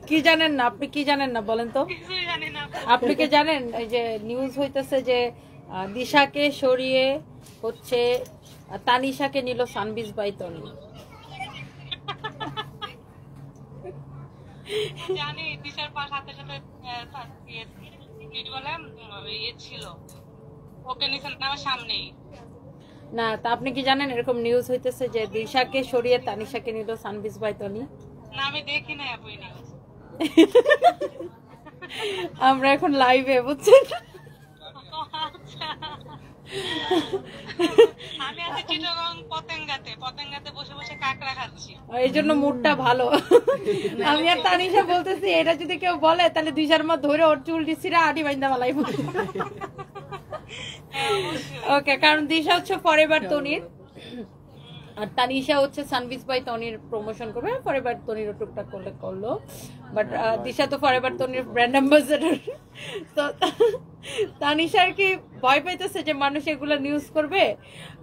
কি জানেন না? আপনি কি জানেন না বলেন তো? আপনি কি জানেন এই যে নিউজ হইতেছে যে দিশাকে সরিয়ে হচ্ছে তানিশাকে নিল সানবিজ বাই তনি। জানি দিশার পাশ হাতে সাথে কি বলে ছিল, ওকে নিছেন আমার সামনেই। না তা আপনি কি জানেন এরকম নিউজ হইতেছে যে দিশাকে সরিয়ে তানিশাকে নিল সানবিজ বাই তনি? না আমি দেখি নাই আপু নিউজ। আমরা এখন লাইভে বুঝছেন। আমি আছি চিটাগং পতেঙ্গাতে বসে বসে কাকড়া খাচ্ছি, এই জন্য মুডটা ভালো। আমি আর তানিশা বলতেছি এটা যদি কেউ বলে তাহলে দিশার মা ধরে ওর চুল ডিসিরা আড়ি বাইন্দা মালাই। ওকে, কারণ দিশা হচ্ছে ফরএভার তনির আর তানিশা হচ্ছে সানবিজ বাই তনির প্রমোশন করবে। ফরএভার তনির টুকটাক করলে করলো, বাট দিশা তো ফরএভার তনির ব্র্যান্ড অ্যাম্বাসেডর। তো তানিশার কি ভয় পাইতেছে যে মানুষ এগুলো নিউজ করবে?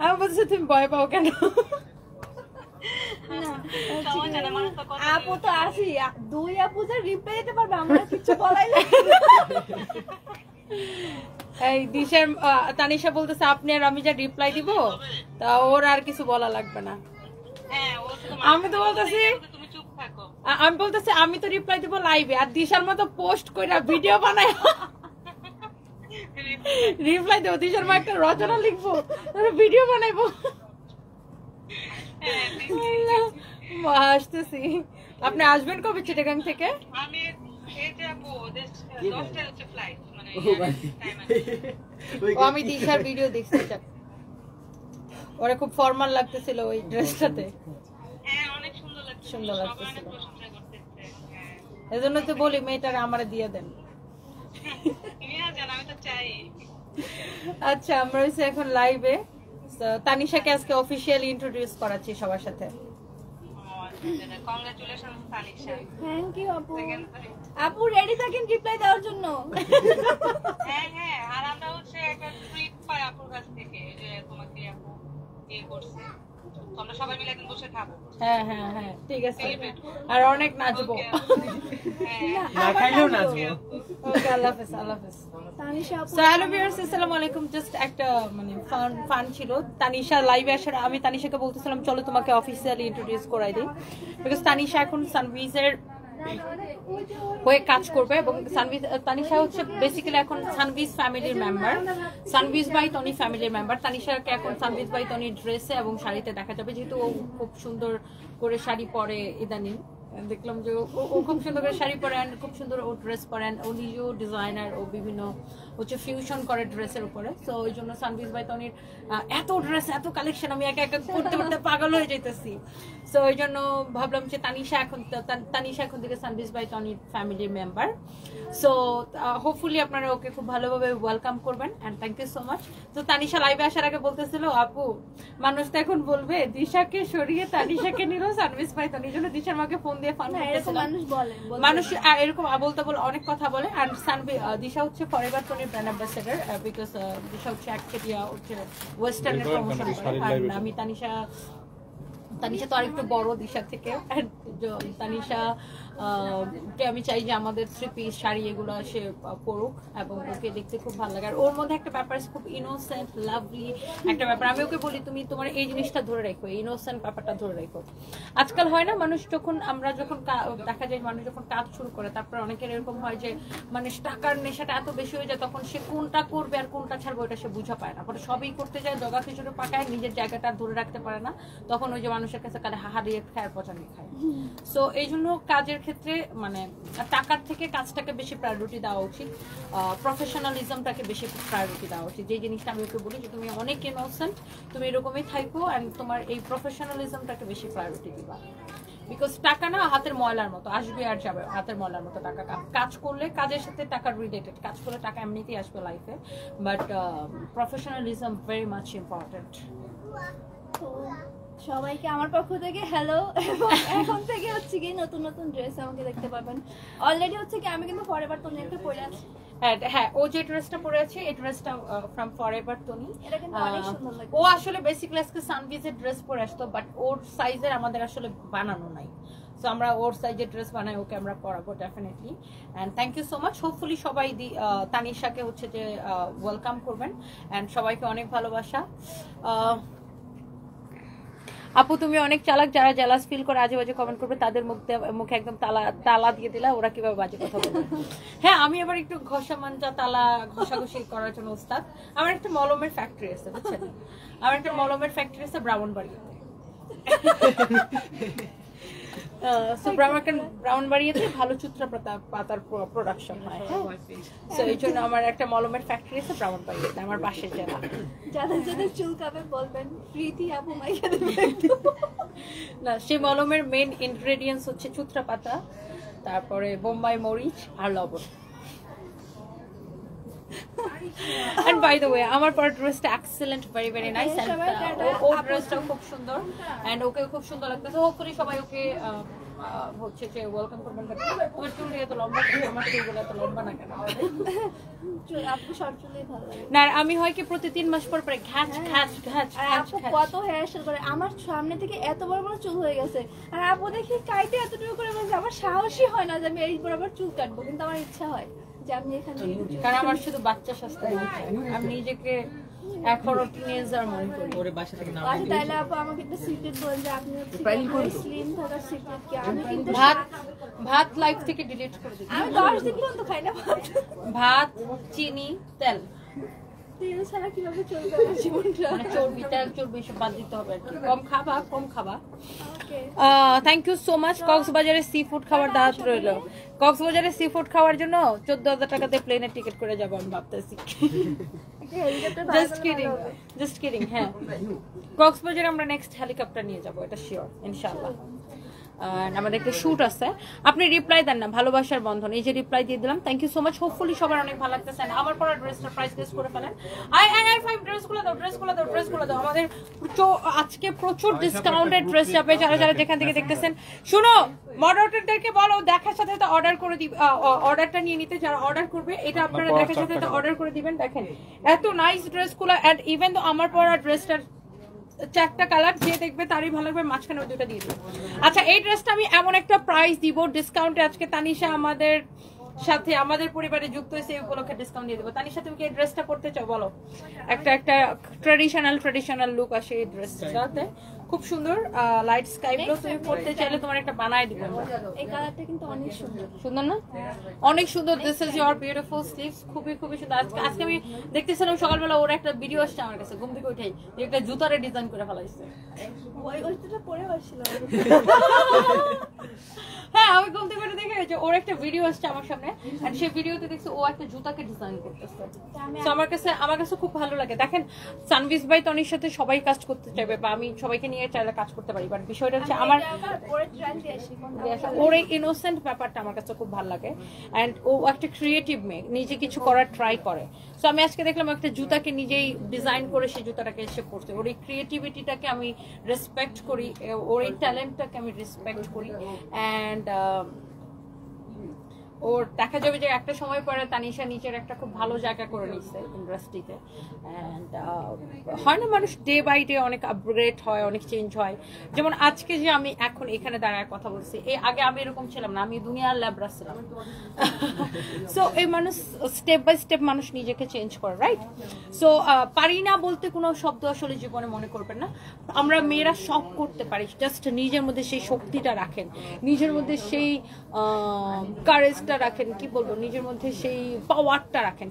আমি বলছি তুমি ভয় পাও কেন? আপু তো আসি, দুই আপু যে রিপ্লাই দিতে পারবে, আমরা কিছু বলাই না। এই দিশার তানিশা বলতেছে আপনি আর আমি যা রিপ্লাই দিব তা ওর আর কিছু বলা লাগবে না। আমি তো বলতেছি আমি তো রিপ্লাই দিব লাইভে, আর দিশার মতো পোস্ট কইরা ভিডিও বানাই রিপ্লাই দেবো। দিশার মা একটা রচনা লিখবো, ভিডিও বানাইবো। আসতেছি। আপনি আসবেন কবে চিটাগাং থেকে? আমি দিশার ভিডিও দেখছি, ওরা খুব ফর্মাল লাগতেছিল ওই ড্রেসটাতে, সুন্দর লাগতেছিল। এজন্য তো বলি মেয়েটার আমারে দিয়ে দেন। আচ্ছা, আমরা হচ্ছে এখন লাইভে তানিশাকে আজকে অফিশিয়ালি ইন্ট্রোডিউস করাচ্ছি সবার সাথে। কংগ্রাচুলেশনস তানিশা। থ্যাংক ইউ আপু। আপু রেডি থাকেন রিপ্লাই দেওয়ার জন্য। হ্যাঁ, আর আমরা হচ্ছে একটা ট্রিট পাই আপুর কাছ থেকে যে তোমাকে আপু করছে, আমরা সবাই মিলে একদিন বসে খাবো। হ্যাঁ, ঠিক আছে। আর অনেক নাচবো। না খাইলেও নাচবো। ওকে, আল্লাহ হাফেজ। তানিশা আপু, সো হ্যালো ভিউয়ার্স, আসসালামু আলাইকুম। জাস্ট একটা মানে ফান ছিল। তানিশা লাইভে আসার আমি তানিশাকে বলতেছিলাম চলো তোমাকে অফিসিয়ালি ইন্ট্রোডিউস করাই দিই, বিকজ তানিশা এখন সানভিজের হয়ে কাজ করবে এবং তানিশা হচ্ছে বেসিক্যালি এখন সানভিজ ফ্যামিলির মেম্বার, সানভিজ বাই তনি ফ্যামিলির মেম্বার। তানিশাকে এখন সানভিজ বাই তনি ড্রেসে এবং শাড়িতে দেখা যাবে, যেহেতু ও খুব সুন্দর করে শাড়ি পরে। ইদানিং দেখলাম যে ও খুব সুন্দর করে শাড়ি পরে, খুব সুন্দর ও ড্রেস পরেন। ও নিজেও ডিজাইনার, ও বিভিন্ন হচ্ছে ফিউশন করে ড্রেসের উপরে। সো ওই জন্য সানভিজ বাই তনির এত ড্রেস, এত কালেকশন, আমি একা একা করতে করতে পাগল হয়ে যেতেছি। সো ওই জন্য ভাবলাম যে তানিশা এখন থেকে সানভিজ বাই তনির ফ্যামিলির মেম্বার। সো হোপফুলি আপনারা ওকে খুব ভালোভাবে ওয়েলকাম করবেন and thank you so much. তো তানিশা লাইভে আসার আগে বলতেছিল আপু মানুষ তো এখন বলবে দিশাকে সরিয়ে তানিশাকে নিল সানভিজ বাই তনির জন্য দিশার মাকে ফোন দিয়ে ফান করতেছিলাম। মানুষ এরকম বলতে অনেক কথা বলে। আর দিশা হচ্ছে ফরএভার তনির ব্র্যান্ড অ্যাম্বাসেডর, বিকজ দিশা হচ্ছে অ্যাকচুয়ালি হচ্ছে ওয়েস্টার্নের প্রমোশন করে। আর আমি তানিশা তো আরেকটু বড় দিশা থেকে। তানিশা আমি চাই যে আমাদের থ্রি পিস শাড়ি এগুলো সে পরুক এবং ওকে দেখতে খুব ভালো লাগে। আর ওর মধ্যে একটা ব্যাপার খুব ইনোসেন্ট লাভলি একটা ব্যাপার। আমি ওকে বলি তুমি তোমার এই জিনিসটা ধরে রাখো, ইনোসেন্ট ব্যাপারটা ধরে রাখো। আজকাল হয় না মানুষ যখন দেখা যায় মানুষ যখন কাজ শুরু করে, তারপর অনেকের এরকম হয় যে মানুষ টাকার নেশাটা এত বেশি হয়ে যায়, তখন সে কোনটা করবে আর কোনটা ছাড়বে ওটা সে বুঝা পায় না। পরে সবই করতে যায়, জগা খিচুড়ি পাকায়, নিজের জায়গাটা ধরে রাখতে পারে না। তখন ওই যে মানুষের কাছে কালে হারিয়ে খায়, পচানি খায়। সো এই জন্য কাজের ক্ষেত্রে মানে টাকার থেকে কাজটাকে বেশি প্রায়োরিটি দেওয়া উচিত, প্রফেশনালিজমটাকে বেশি প্রায়োরিটি দেওয়া উচিত। যে জিনিসটা আমি ওকে বলি যে তুমি অনেক ইনোসেন্ট, তুমি এরকমই থাকো অ্যান্ড তোমার এই প্রফেশনালিজমটাকে বেশি প্রায়োরিটি দিবা। বিকজ টাকা না হাতের ময়লার মতো, আসবে আর যাবে হাতের ময়লার মতো। টাকা কাজ করলে কাজের সাথে টাকার রিলেটেড, কাজ করলে টাকা এমনিতেই আসবে লাইফে, but professionalism very much important. সবাইকে আমার পক্ষ থেকে হ্যালো। এবং এখন থেকে হচ্ছে কি নতুন নতুন ড্রেস আমাকে দেখতে পাবেন। অলরেডি হচ্ছে কি আমি কিন্তু ফরএভার তনি একটা পরে আছি। হ্যাঁ, ও যে ড্রেসটা পরে আছে এই ড্রেসটা ফ্রম ফরএভার তনি। এটা কিন্তু অনেক সুন্দর লাগে। ও আসলে বেসিক্যালি আজকে সানভিজের ড্রেস পরে আসতো, বাট ওর সাইজের আমাদের আসলে বানানো নাই। সো আমরা ওর সাইজের ড্রেস বানাই, ওকে আমরা পরাবো definitely. And thank you so much. Hopefully সবাই তানিশাকে হচ্ছে যে ওয়েলকাম করবেন। অ্যান্ড সবাইকে অনেক ভালোবাসা। আপু তুমি অনেক চালাক, যারা জেলাস ফিল করে আজে বাজে কমেন্ট করবে তাদের মুখে একদম তালা দিয়ে দিলা, ওরা কিভাবে বাজে কথা বলবে। হ্যাঁ, আমি আবার একটু ঘষা মাঞ্জা তালা ঘষাঘষি করার জন্য ওস্তাদ। আমার একটা মলমের ফ্যাক্টরি আছে, বুঝছেন? আমার একটা মলমের ফ্যাক্টরি আছে ব্রাহ্মণবাড়িয়াতে। ব্রাহ্মণবাড়িয়াতে ভালো চুত্রা পাতার প্রোডাকশন হয়। সো এই জন্য আমার একটা মলমের ফ্যাক্টরি আছে ব্রাহ্মণবাড়িয়াতে, আমার পাশের জেলা। যাদের যাদের চুল কাবে বলবেন প্রীতি আপু মাইকা দেবে। না, সেই মলমের মেইন ইনগ্রেডিয়েন্টস হচ্ছে চুত্রা পাতা, তারপরে বোম্বাই মরিচ আর লবণ। And by the way, আমার পর ড্রেসটা এক্সেলেন্ট, ভেরি ভেরি নাইস। ও ড্রেসটা খুব সুন্দর এন্ড ওকে খুব সুন্দর লাগতেছে। হোপফুলি সবাই ওকে হচ্ছে যে ওয়েলকাম করবেন। ওর চুল এত লম্বা, আমার চুলগুলো এত লম্বা না কেন? আপু শর্ট চুলই ভালো লাগে না, আমি হয় কি প্রতি 3 মাস পর পরে ঘ্যাচ ঘ্যাচ ঘ্যাচ আপু কত হেয়ার স্টাইল করে। আমার সামনে থেকে এত বড় বড় চুল হয়ে গেছে, আর আপু দেখি কাইতে এতটুকু করে বলছে। আমার সাহসই হয় না যে আমি এই বরাবর চুল কাটবো, কিন্তু আমার ইচ্ছা হয় যে আমি এখানে, কারণ আমার শুধু বাচ্চা স্বাস্থ্য, আমি নিজেকে এখনো টিনেজার মনে করি। ওরে বাসা থেকে নাম আচ্ছা তাহলে আপু আমাকে একটা সিক্রেট বলেন যে আপনি স্লিম থাকার সিক্রেট কি? আমি কিন্তু ভাত লাইফ থেকে ডিলিট করে দিই। আমি 10 দিন পর্যন্ত খাই না ভাত, চিনি, তেল। তেল ছাড়া কিভাবে চলবে আমার জীবনটা? মানে চর্বি সব বাদ দিতে হবে আর কি। কম খাবা। ওকে, থ্যাংক ইউ সো মাচ। কক্সবাজারে সি ফুড খাওয়ার দাওয়াত রইল। কক্সবাজারে সি ফুড খাওয়ার জন্য 14,000 টাকাতে প্লেনের টিকিট করে যাবো আমি ভাবতেছি। Just kidding. হ্যাঁ, কক্সবাজারে আমরা নেক্সট হেলিকপ্টার নিয়ে যাবো, এটা শিওর ইনশাআল্লাহ। আমাদের একটা শুট আছে। আপনি রিপ্লাই দেন না, ভালোবাসার বন্ধন, এই যে রিপ্লাই দিয়ে দিলাম। Thank you so much. Hopefully সবার অনেক ভালো লাগতেছে। আমার পরা ড্রেসটা প্রাইস গেস করে ফেলেন। ফাইভ ড্রেসগুলো দাও। আমাদের আজকে প্রচুর ডিসকাউন্টেড ড্রেস যাবে। যারা যেখান থেকে দেখতেছেন, শুনো, মডারেটরদেরকে বলো দেখার সাথে সাথে অর্ডার করে দিবে, অর্ডারটা নিয়ে নিতে। যারা অর্ডার করবে এটা আপনারা দেখার সাথে সাথে অর্ডার করে দিবেন। দেখেন এত নাইস ড্রেসগুলো। এন্ড ইভেন তো আমার পরা ড্রেসটার 4টা কালার, যে দেখবে তারই ভালো লাগবে। মাঝখানে ওই 2টা দিয়ে দিই। আচ্ছা, এই ড্রেসটা আমি এমন একটা প্রাইস দিব ডিসকাউন্টে। আজকে তানিশা আমাদের সাথে আমাদের পরিবারে যুক্ত হয়েছে, এই উপলক্ষে ডিসকাউন্ট দিয়ে দেবো। তানিশা তুমি কি এই ড্রেসটা পরতে চাও? বলো। একটা ট্রেডিশনাল লুক আসে এই ড্রেসটাতে, খুব সুন্দর। Light sky blue. তুমি পরতে চাইলে তোমার একটা বানায় দিব। এই কালারটা কিন্তু অনেক সুন্দর, সুন্দর না? অনেক সুন্দর। This is your beautiful sleeves, খুবই সুন্দর। আজকে আমি দেখতেছিলাম সকালবেলা ওর একটা ভিডিও আসছে আমার কাছে, ঘুম থেকে উঠেই একটা জুতারে ডিজাইন করে ফেলাইছে। ওইটা পরে আসছিল। হ্যাঁ, আমি ঘুম থেকে দেখে গেছি ওর একটা ভিডিও আসছে আমার সামনে, আর সেই ভিডিওতে দেখছি ও একটা জুতাকে ডিজাইন করতেছে। তো আমার কাছে খুব ভালো লাগে। দেখেন, সানভিজ ভাই তনির সাথে সবাই কাজ করতে চাইবে, বা আমি সবাইকে নিয়ে চাইলে কাজ করতে পারি, বাট বিষয়টা হচ্ছে আমার ওর এই ইনোসেন্ট ব্যাপারটা আমার কাছে খুব ভালো লাগে। অ্যান্ড ও একটা ক্রিয়েটিভ মেয়ে, নিজে কিছু করার ট্রাই করে। সো আমি আজকে দেখলাম একটা জুতাকে নিজেই ডিজাইন করে সেই জুতাটাকে এসে পড়ছে। ওর এই ক্রিয়েটিভিটিটাকে আমি রেসপেক্ট করি, ওর এই ট্যালেন্টটাকে আমি রেসপেক্ট করি। অ্যান্ড ওর দেখা যাবে যে একটা সময় পরে তানিশা নিচের একটা খুব ভালো জায়গা করে নিচ্ছে ইন্ডাস্ট্রিতে। অ্যান্ড হয় না, মানুষ ডে বাই ডে অনেক আপগ্রেড হয়, অনেক চেঞ্জ হয়। যেমন আজকে যে আমি এখন এখানে দাঁড়ায় কথা বলছি, আগে আমি এরকম ছিলাম না, আমি দুনিয়ার ল্যাবরা ছিলাম। সো এই মানুষ স্টেপ বাই স্টেপ মানুষ নিজেকে চেঞ্জ করে, রাইট? সো পারি না বলতে কোনো শব্দ আসলে জীবনে মনে করবেন না। আমরা মেয়েরা সব করতে পারি, জাস্ট নিজের মধ্যে সেই শক্তিটা রাখেন, নিজের মধ্যে সেই কারেজটা রাখেন, কি বলবো, নিজের মধ্যে সেই পাওয়ারটা রাখেন,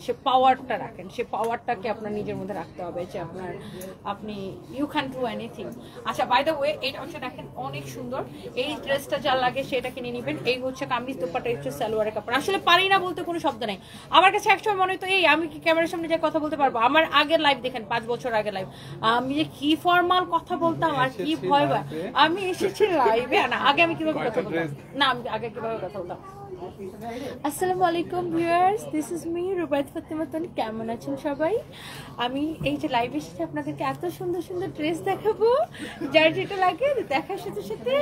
সেই পাওয়ারটাকে আপনার নিজের মধ্যে রাখতে হবে যে আপনি ইউ ক্যান ডু এনিথিং। আচ্ছা, বাই দ্য ওয়ে, এইটা হচ্ছে দেখেন অনেক সুন্দর। এই ড্রেসটা যা লাগে সেটা কিনে নিবেন। এই হচ্ছে কামিজ, দুপাট্টা, হচ্ছে সালোয়ারের কাপড়। আসলে পারি না বলতে কোনো শব্দ নেই। আমার কাছে একসময় মনে হতো আমি কি ক্যামেরার সামনে যে কথা বলতে পারবো? আমার আগের লাইভ দেখেন, 5 বছর আগের লাইভ, আমি যে কি ফর্মাল কথা বলতাম আর কি ভয়। আমি এসেছি লাইভে, না আগে আমি কিভাবে কথা বলতাম, না আমি আগে কিভাবে কথা বলতাম আসসালামু আলাইকুম viewers, this is me Rubait Fatema Toni. কেমন আছেন সবাই? আমি এই যে লাইভ এসেছি আপনাদেরকে এত সুন্দর সুন্দর ড্রেস দেখাবো, যার যেটা লাগে দেখার সাথে সাথে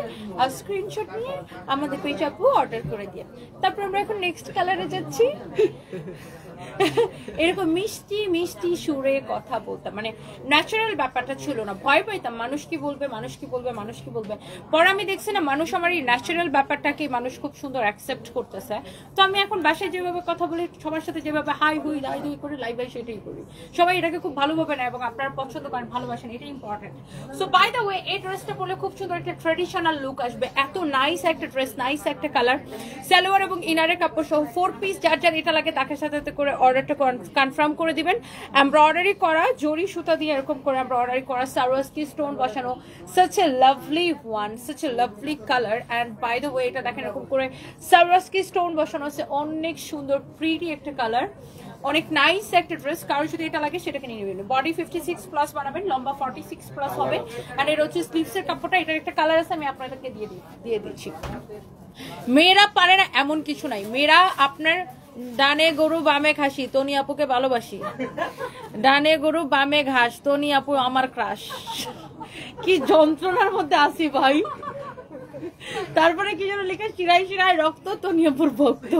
স্ক্রিনশট নিয়ে আমাদের পেজ আপু অর্ডার করে দিয়ে। তারপর আমরা এখন নেক্সট কালারে যাচ্ছি। এরকম মিষ্টি মিষ্টি সুরে কথা বলতাম, মানে ন্যাচারাল ব্যাপারটা ছিল না, ভয় পাইতাম মানুষ কি বলবে, মানুষ কি বলবে, মানুষ কি বলবে। পরে আমি দেখছি না, মানুষ আমার এই ন্যাচারাল ব্যাপারটাকে মানুষ খুব সুন্দর অ্যাকসেপ্ট করতেছে। তো আমি এখন বাসায় যেভাবে কথা বলি, সবার সাথে যেভাবে হাই হুই দাই দুই করে লাইভ বাই সেটাই করি। সবাই এটাকে খুব ভালোভাবে নেয় এবং আপনারা পছন্দ করেন, ভালোবাসেন, এটা important. So by the way, এই ড্রেসটা পরলে খুব সুন্দর একটা ট্রেডিশনাল লুক আসবে। এত নাইস একটা ড্রেস, নাইস একটা কালার, সালোয়ার এবং ইনারের কাপড় সহ 4 পিস। যার যার এটা লাগে তাকে সাথে করে অর্ডারটা কনফার্ম করে দিবেন। এমব্রয়ডারি করা জরি সুতা দিয়ে এরকম করে এমব্রয়ডারি করা, সারোয়াস্কি স্টোন বসানো, such a lovely one, such a lovely color. and by the way, এটা দেখেন এরকম করে সারোয়াস্কি স্টোন বসানো আছে, অনেক সুন্দর প্রিটি একটা কালার, অনেক নাইস একটা ড্রেস। কারণ যদি এটা লাগে সেটাকে নিয়ে নেবেন। বডি 56+ বানাবেন, লম্বা 46+ হবে। আর এর হচ্ছে স্লিভসের কাপড়টা, এটার একটা কালার আছে, আমি আপনাদেরকে দিয়ে দিচ্ছি। মেয়েরা পারে না এমন কিছু নাই, মেয়েরা আপনার ডানে গরু বামে খাসি, তনি আপুকে ভালোবাসি। ডানে গরু বামে ঘাস, তনি আপু আমার ক্রাশ। কি যন্ত্রণার মধ্যে আসি ভাই। তারপরে কি যেন লেখা, শিরায় শিরায় রক্ত, তনি আপুর ভক্ত।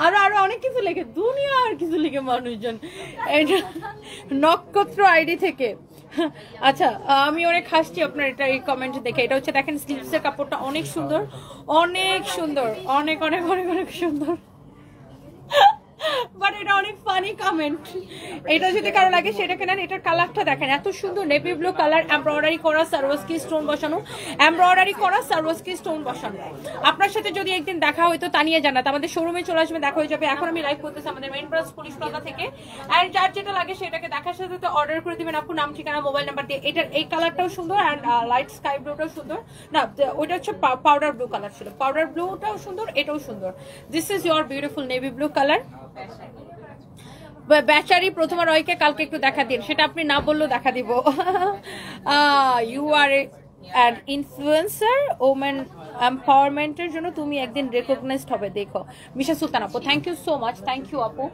আরো আরো অনেক কিছু লেখে, দুনিয়া আর কিছু লিখে মানুষজন। এটা নক্ষত্র আইডি থেকে। আচ্ছা, আমি অনেক হাসছি আপনার এটা এই কমেন্ট দেখে। এটা হচ্ছে দেখেন স্লিভসের কাপড়টা অনেক সুন্দর, অনেক সুন্দর, অনেক অনেক অনেক অনেক সুন্দর। বাট এটা অনেক ফানি কমেন্ট। এটা যদি কারো লাগে সেটাকে নেন। এটার কালারটা দেখেন এত সুন্দর, নেভি ব্লু কালার, এমব্রয়ডারি করা সারোয়াস্কি স্টোন বসানো, এমব্রয়ডারি করা সারোয়াস্কি স্টোন বসানো। আপনার সাথে যদি একদিন দেখা হয়তো তা নিয়ে জানাতে, আমাদের শোরুমে চলে আসবে, দেখা হয়ে যাবে। এখন আমি লাইভ করতেছি আমাদের মেইন ব্রাঞ্চ পুলিশ প্লাজা থেকে। আর যার যেটা লাগে সেটাকে দেখার সাথে সাথে অর্ডার করে দিবেন আপু, নাম ঠিকানা মোবাইল নাম্বার দিয়ে। এটার এই কালারটাও সুন্দর, আর লাইট স্কাই ব্লুটাও সুন্দর। না, ওইটা হচ্ছে পাউডার ব্লু কালার ছিল, পাউডার ব্লুটাও সুন্দর, এটাও সুন্দর। This is your beautiful navy blue colour. বেচারি প্রথমা রয়কে কালকে একটু দেখা দিন, সেটা আপনি না বললেও দেখা দিব। You are an influencer, women এম্পাওয়ারমেন্টের জন্য তুমি একদিন রেকগনাইজড হবে, দেখো। মিশা সুলতান আপু, thank you so much, thank you আপু।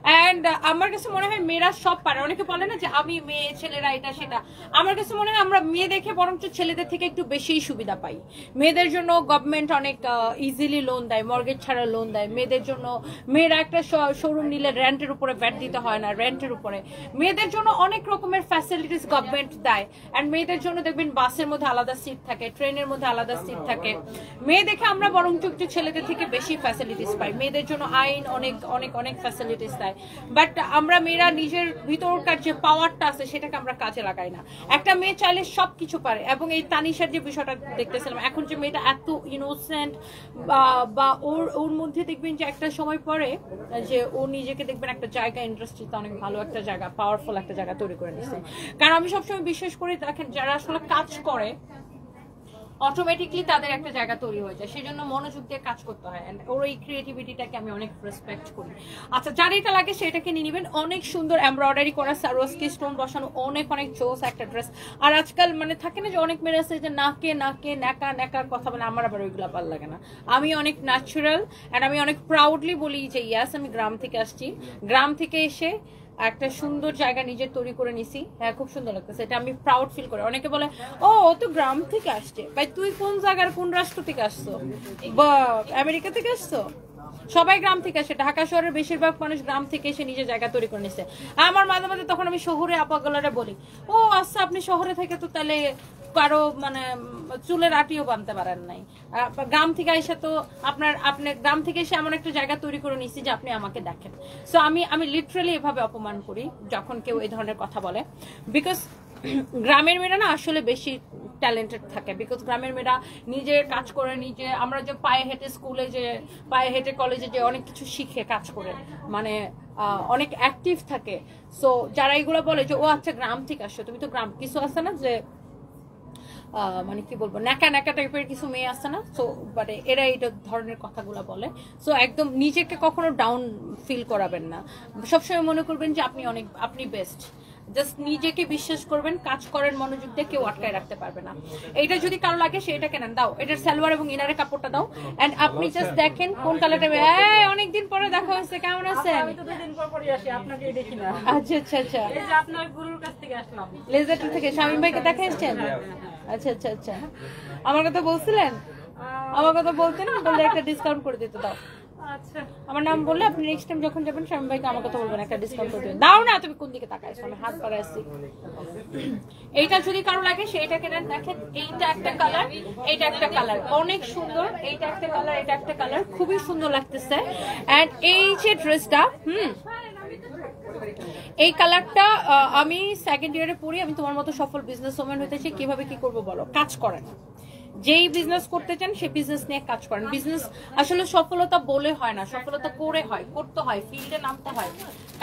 অ্যান্ড আমার কাছে মনে হয় মেয়েরা সব পারে। অনেকে বলে না যে আমি মেয়ে, ছেলেরা এটা সেটা। আমার কাছে মনে হয় আমরা মেয়ে দেখে বরঞ্চ ছেলেদের থেকে একটু বেশিই সুবিধা পাই। মেয়েদের জন্য গভর্নমেন্ট অনেক ইজিলি লোন দেয়, মর্গেজ ছাড়া লোন দেয় মেয়েদের জন্য। মেয়েরা একটা শোরুম নিলে রেন্টের উপরে ভ্যাট দিতে হয় না, রেন্টের উপরে। মেয়েদের জন্য অনেক রকমের ফ্যাসিলিটিস গভর্নমেন্ট দেয়। অ্যান্ড মেয়েদের জন্য দেখবেন বাসের মধ্যে আলাদা সিট থাকে, ট্রেনের মধ্যে আলাদা সিট থাকে। মেয়ে দেখে আমরা বরঞ্চ একটু ছেলেদের থেকে বেশি ফ্যাসিলিটিস পাই। মেয়েদের জন্য আইন অনেক অনেক অনেক ফ্যাসিলিটিস দেয়। বাট আমরা মেয়েরা নিজের ভিতরকার যে পাওয়ারটা আছে সেটাকে আমরা কাজে লাগাই না। একটা মেয়ে চাইলে সবকিছু পারে। এবং এই তানিশার যে বিষয়টা দেখতেছিলাম, এখন যে মেয়েটা এত ইনোসেন্ট, বা ওর মধ্যে দেখবেন যে একটা সময় পরে যে ও নিজেকে দেখবেন একটা জায়গা, ইন্ডাস্ট্রিতে অনেক ভালো একটা জায়গা, পাওয়ারফুল একটা জায়গা তৈরি করে নিচ্ছে। কারণ আমি সবসময় বিশ্বাস করি, দেখেন যারা আসলে কাজ করে অটোমেটিকলি তাদের একটা জায়গা তৈরি হয়ে যায়, সেই জন্য মনোযোগ দিয়ে কাজ করতে হয়। ওর এই ক্রিয়েটিভিটিটাকে আমি অনেক রেসপেক্ট করি। আচ্ছা, যার এটা লাগে সেটাকে নিয়ে নেবেন। অনেক সুন্দর এমব্রয়ডারি করা সারোয়াস্কি স্টোন বসানো, অনেক অনেক চোস একটা ড্রেস। আর আজকাল মানে থাকে না যে অনেক মেয়েরা আছে যে নাকে নাকে ন্যাকা ন্যাকার কথা বলে, আমার আবার ওইগুলো ভালো লাগে না। আমি অনেক ন্যাচারাল, অ্যান্ড আমি অনেক প্রাউডলি বলি যে ইয়াস, আমি গ্রাম থেকে আসছি, গ্রাম থেকে এসে একটা সুন্দর জায়গা নিজের তৈরি করে নিছি। হ্যাঁ, খুব সুন্দর লাগতেছে, এটা আমি প্রাউড ফিল করি। অনেকে বলে ও তো গ্রাম থেকে আসছে। ভাই তুই কোন জায়গার, কোন রাষ্ট্র থেকে আসছো? বা আমেরিকা থেকে আসছো? সবাই গ্রাম থেকে আসে। ঢাকা শহরের বেশিরভাগ মানুষ গ্রাম থেকে এসে নিজের জায়গা তৈরি করে নিচ্ছে। আমার মাঝে মাঝে তখন আমি শহরে আপাগুলারে বলি, ও আচ্ছা আপনি শহরে থেকে তো তাহলে কারো মানে চুলের আটিও বানতে পারেন নাই, গ্রাম থেকে এসে তো আপনি গ্রাম থেকে এসে এমন একটা জায়গা তৈরি করে নিচ্ছি যে আপনি আমাকে দেখেন। সো আমি লিটারালি এভাবে অপমান করি যখন কেউ এই ধরনের কথা বলে। বিকজ গ্রামের মেয়েরা না আসলে বেশি ট্যালেন্টেড থাকে। বিকজ গ্রামের মেয়েরা নিজের কাজ করে, নিজে আমরা যে পায়ে হেঁটে স্কুলে, যে পায়ে হেঁটে কলেজে যে অনেক কিছু শিখে কাজ করে, মানে অনেক অ্যাক্টিভ থাকে। সো যারা এগুলো বলে যে ও আচ্ছা গ্রাম থেকে আসছো, তুমি তো গ্রাম, কিছু আছে না যে মানে কি বলবো, ন্যাকা ন্যাকা টাইপের কিছু মেয়ে আসছে না। সো মানে এরা এই ধরনের কথাগুলো বলে। সো একদম নিজেকে কখনো ডাউন ফিল করাবেন না, সবসময় মনে করবেন যে আপনি বেস্ট। জাস্ট নিজেকে বিশ্বাস করবেন, কাজ করেন মনোযোগ দিয়ে, কেউ আটকায় রাখতে পারবে না। এইটা যদি কারো লাগে সেটা কেনেন, দাও এটার সালোয়ার এবং ইনারের কাপড়টা দাও। এন্ড আপনি জাস্ট দেখেন কোন কালারটা। অনেকদিন পরে দেখা হচ্ছে, কেমন আছেন? আমি তো 2 দিন পর পরই আসি, আপনাকে দেখি না। আচ্ছা আচ্ছা আচ্ছা, এই যে আপনার গুরুর কাছ থেকে আসলাম। লেজারটা থেকে শামীম ভাইকে দেখা এসছেন? আচ্ছা আচ্ছা আচ্ছা, আমার কথা বলছিলেন? আমার কথা বলতেন, বললে একটা ডিসকাউন্ট করে দিতে। দাও আচ্ছা, আমার নাম বললে আপনি নেক্সট টাইম যখন যাবেন শামীম ভাইকে আমার কথা বলবেন, একটা ডিসকাউন্ট করে দেবেন। দাও না, তুমি কোন দিকে তাকাইছো? আমি হাত বাড়াইছি। এইটা যদি কারো লাগে সেইটা কেনেন। দেখেন এইটা একটা কালার, এইটা একটা কালার, অনেক সুন্দর। এইটা একটা কালার, এটা একটা কালার, খুবই সুন্দর লাগতেছে। এন্ড এই যে ড্রেসটা, এই কালারটা আমি সেকেন্ড ইয়ারে পড়ি। আমি তোমার মতো সফল বিজনেস ওম্যান হইতে চাই। কিভাবে কি করবো বলো? কাজ করেন, যেই বিজনেস করতে চান সেই বিজনেস নিয়ে কাজ করেন। বিজনেস আসলে সফলতা বলে হয় না, সফলতা করে হয়, করতে হয়, ফিল্ডে নামতে হয়,